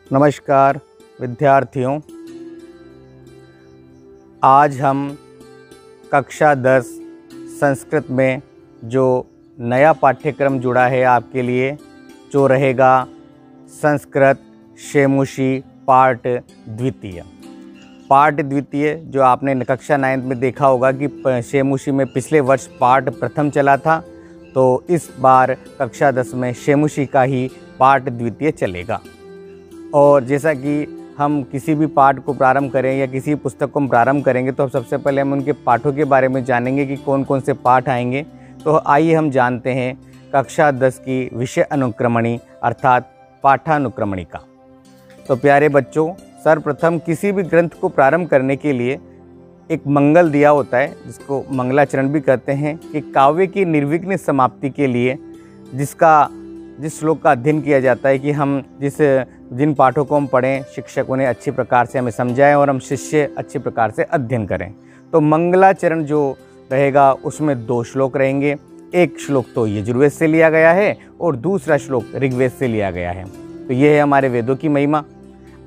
नमस्कार विद्यार्थियों, आज हम कक्षा 10 संस्कृत में जो नया पाठ्यक्रम जुड़ा है आपके लिए, जो रहेगा संस्कृत शेमुषी पाठ द्वितीय। जो आपने कक्षा 9 में देखा होगा कि शेमुषी में पिछले वर्ष पाठ प्रथम चला था, तो इस बार कक्षा 10 में शेमुषी का ही पाठ द्वितीय चलेगा। और जैसा कि हम किसी भी पाठ को प्रारंभ करें या किसी पुस्तक को प्रारंभ करेंगे तो सबसे पहले हम उनके पाठों के बारे में जानेंगे कि कौन कौन से पाठ आएंगे। तो आइए हम जानते हैं कक्षा 10 की विषय अनुक्रमणी अर्थात पाठानुक्रमणिका। तो प्यारे बच्चों, सर्वप्रथम किसी भी ग्रंथ को प्रारंभ करने के लिए एक मंगल दिया होता है, जिसको मंगलाचरण भी कहते हैं, कि काव्य की निर्विघ्न समाप्ति के लिए जिस श्लोक का अध्ययन किया जाता है कि हम जिन पाठों को हम पढ़ें, शिक्षक उन्हें अच्छी प्रकार से हमें समझाएं और हम शिष्य अच्छी प्रकार से अध्ययन करें। तो मंगलाचरण जो रहेगा उसमें 2 श्लोक रहेंगे। एक श्लोक तो यजुर्वेद से लिया गया है और दूसरा श्लोक ऋग्वेद से लिया गया है। तो ये है हमारे वेदों की महिमा।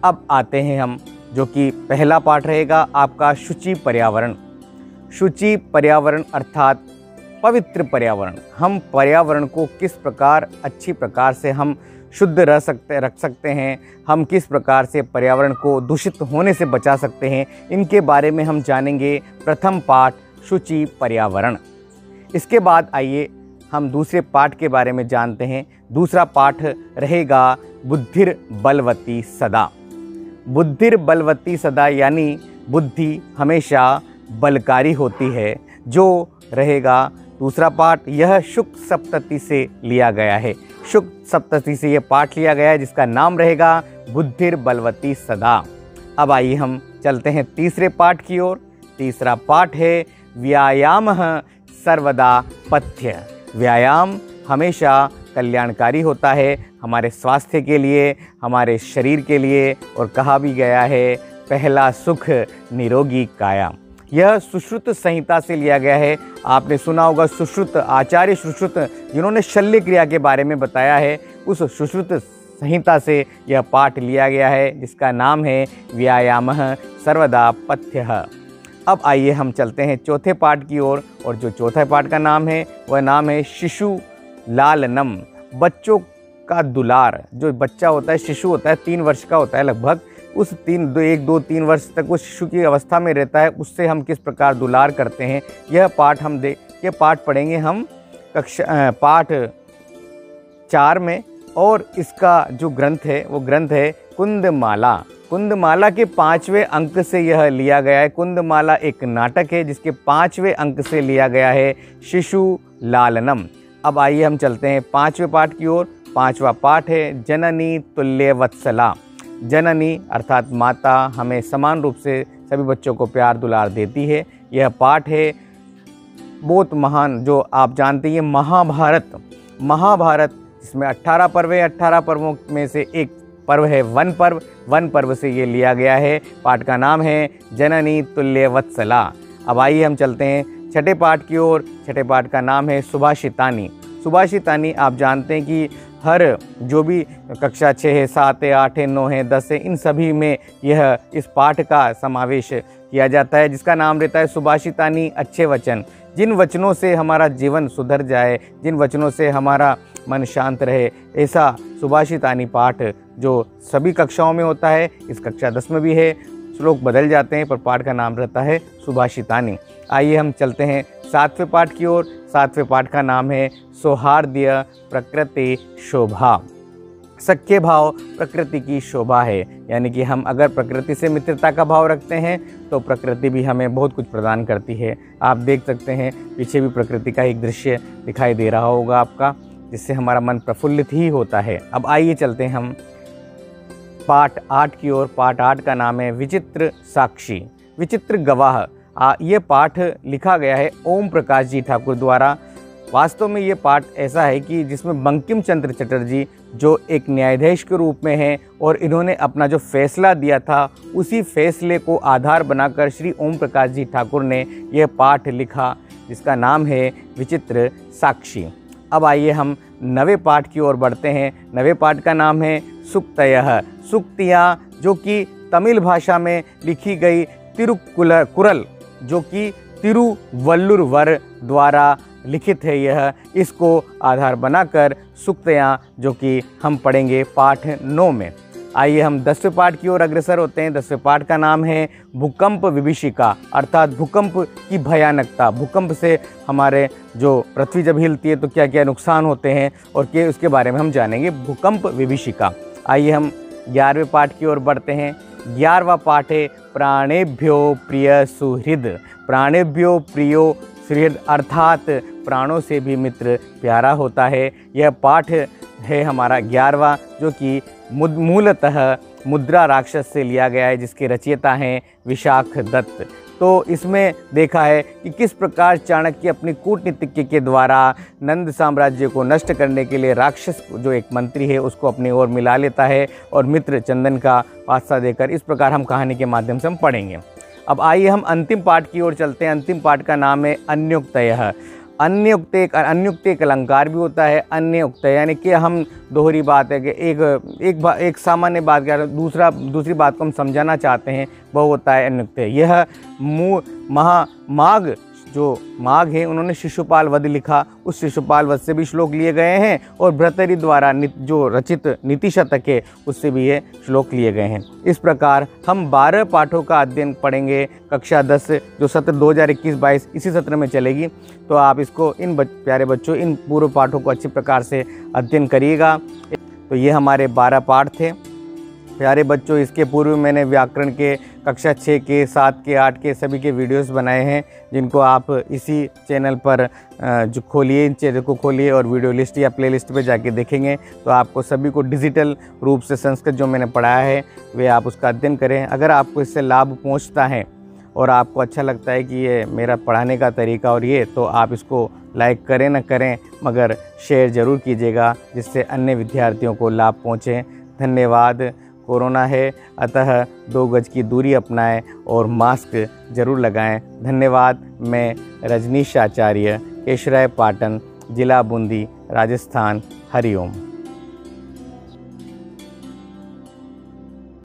अब आते हैं हम, जो कि पहला पाठ रहेगा आपका शुचि पर्यावरण। शुचि पर्यावरण अर्थात पवित्र पर्यावरण। हम पर्यावरण को किस प्रकार अच्छी प्रकार से हम शुद्ध रख सकते हैं, हम किस प्रकार से पर्यावरण को दूषित होने से बचा सकते हैं, इनके बारे में हम जानेंगे। प्रथम पाठ शुचि पर्यावरण। इसके बाद आइए हम दूसरे पाठ के बारे में जानते हैं। दूसरा पाठ रहेगा बुद्धिर बलवती सदा। बुद्धिर बलवती सदा यानी बुद्धि हमेशा बलकारी होती है, जो रहेगा दूसरा पाठ। यह शुक्ल सप्तति से लिया गया है। शुक्ल सप्तति से यह पाठ लिया गया है, जिसका नाम रहेगा बुद्धिर बलवती सदा। अब आइए हम चलते हैं तीसरे पाठ की ओर। तीसरा पाठ है व्यायामः सर्वदा पथ्य। व्यायाम हमेशा कल्याणकारी होता है हमारे स्वास्थ्य के लिए, हमारे शरीर के लिए, और कहा भी गया है पहला सुख निरोगी काया। यह सुश्रुत संहिता से लिया गया है। आपने सुना होगा सुश्रुत, आचार्य सुश्रुत, जिन्होंने शल्य क्रिया के बारे में बताया है, उस सुश्रुत संहिता से यह पाठ लिया गया है, जिसका नाम है व्यायामः सर्वदा पथ्यः। अब आइए हम चलते हैं चौथे पाठ की ओर, और जो चौथे पाठ का नाम है वह नाम है शिशु लालनम। बच्चों का दुलार। जो बच्चा होता है, शिशु होता है, 3 वर्ष का होता है लगभग, उस 1, 2, 3 वर्ष तक वो शिशु की अवस्था में रहता है, उससे हम किस प्रकार दुलार करते हैं, यह पाठ पढ़ेंगे हम कक्षा पाठ 4 में। और इसका जो ग्रंथ है वो ग्रंथ है कुंदमाला। कुंदमाला के 5वें अंक से यह लिया गया है। कुंदमाला एक नाटक है जिसके 5वें अंक से लिया गया है शिशु लालनम। अब आइए हम चलते हैं 5वें पाठ की ओर। 5वां पाठ है जननी तुल्य वत्सला। जननी अर्थात माता हमें समान रूप से सभी बच्चों को प्यार दुलार देती है। यह पाठ है बहुत महान, जो आप जानते हैं महाभारत, जिसमें 18 पर्व है। 18 पर्वों में से एक पर्व है वन पर्व। वन पर्व से ये लिया गया है। पाठ का नाम है जननी तुल्य वत्सला। अब आइए हम चलते हैं छठे पाठ की ओर। छठे पाठ का नाम है सुभाषितानी। सुभाषितानी आप जानते हैं कि हर जो भी कक्षा 6 है, 7 है, 8 है, 9 है, 10 है, इन सभी में यह इस पाठ का समावेश किया जाता है, जिसका नाम रहता है सुभाषितानी। अच्छे वचन, जिन वचनों से हमारा जीवन सुधर जाए, जिन वचनों से हमारा मन शांत रहे, ऐसा सुभाषितानी पाठ जो सभी कक्षाओं में होता है, इस कक्षा 10 में भी है। श्लोक बदल जाते हैं पर पाठ का नाम रहता है सुभाषितानी। आइए हम चलते हैं 7वें पाठ की ओर। 7वें पाठ का नाम है सौहार्द्य प्रकृति शोभा। सख्य भाव प्रकृति की शोभा है, यानी कि हम अगर प्रकृति से मित्रता का भाव रखते हैं तो प्रकृति भी हमें बहुत कुछ प्रदान करती है। आप देख सकते हैं पीछे भी प्रकृति का एक दृश्य दिखाई दे रहा होगा आपका, जिससे हमारा मन प्रफुल्लित ही होता है। अब आइए चलते हैं हम पाठ 8 की ओर। पाठ 8 का नाम है विचित्र साक्षी, विचित्र गवाह। ये पाठ लिखा गया है ओम प्रकाश जी ठाकुर द्वारा। वास्तव में ये पाठ ऐसा है कि जिसमें बंकिम चंद्र चटर्जी जो एक न्यायाधीश के रूप में हैं और इन्होंने अपना जो फैसला दिया था उसी फैसले को आधार बनाकर श्री ओम प्रकाश जी ठाकुर ने यह पाठ लिखा, जिसका नाम है विचित्र साक्षी। अब आइए हम नवे पाठ की ओर बढ़ते हैं। नवे पाठ का नाम है सूक्तयः। सूक्तियाँ जो कि तमिल भाषा में लिखी गई तिरुकुरल जो कि तिरुवल्लुवर द्वारा लिखित है, यह इसको आधार बनाकर सूक्तियाँ जो कि हम पढ़ेंगे पाठ 9 में। आइए हम 10वें पाठ की ओर अग्रसर होते हैं। 10वें पाठ का नाम है भूकंप विभीषिका, अर्थात भूकंप की भयानकता। भूकंप से हमारे जो पृथ्वी जब हिलती है तो क्या क्या नुकसान होते हैं और उसके बारे में हम जानेंगे। भूकंप विभीषिका। आइए हम 11वें पाठ की ओर बढ़ते हैं। 11वां पाठ है प्राणेभ्यो प्रिय सुहृद। प्राणेभ्यो प्रियो सुहृद अर्थात प्राणों से भी मित्र प्यारा होता है। यह पाठ है हमारा 11वां, जो कि मूलतः मुद्रा राक्षस से लिया गया है, जिसके रचयिता हैं विशाख दत्त। तो इसमें देखा है कि किस प्रकार चाणक्य अपनी कूटनीति के द्वारा नंद साम्राज्य को नष्ट करने के लिए राक्षस जो एक मंत्री है उसको अपनी ओर मिला लेता है और मित्र चंदन का वास्ता देकर, इस प्रकार हम कहानी के माध्यम से हम पढ़ेंगे। अब आइए हम अंतिम पाठ की ओर चलते हैं। अंतिम पाठ का नाम है अन्योक्तयः। अन्योक्त एक अलंकार भी होता है। अन्योक्त यानी कि हम दोहरी बात है कि एक सामान्य बात का दूसरी बात को हम समझाना चाहते हैं, वह होता है अन्योक्त। यह माघ जो माघ है उन्होंने शिशुपाल वध लिखा, उस शिशुपाल वध से भी श्लोक लिए गए हैं और भर्तृहरि द्वारा जो रचित नीति शतक है उससे भी ये श्लोक लिए गए हैं। इस प्रकार हम 12 पाठों का अध्ययन पढ़ेंगे कक्षा 10 जो सत्र 2021-22 इसी सत्र में चलेगी। तो आप इसको प्यारे बच्चों इन पूर्व पाठों को अच्छी प्रकार से अध्ययन करिएगा। तो ये हमारे 12 पाठ थे प्यारे बच्चों। इसके पूर्व मैंने व्याकरण के कक्षा 6 के 7 के 8 के सभी के वीडियोस बनाए हैं, जिनको आप इसी चैनल पर जो खोलिए, इन चैनल को खोलिए और वीडियो लिस्ट या प्ले लिस्ट पर जाके देखेंगे तो आपको सभी को डिजिटल रूप से संस्कृत जो मैंने पढ़ाया है वे आप उसका अध्ययन करें। अगर आपको इससे लाभ पहुंचता है और आपको अच्छा लगता है कि ये मेरा पढ़ाने का तरीका और ये, तो आप इसको लाइक करें न करें मगर शेयर ज़रूर कीजिएगा, जिससे अन्य विद्यार्थियों को लाभ पहुँचे। धन्यवाद। कोरोना है अतः 2 गज की दूरी अपनाएं और मास्क जरूर लगाएं। धन्यवाद। मैं रजनीश आचार्य, केशराय पाटन, जिला बूंदी, राजस्थान। हरिओम।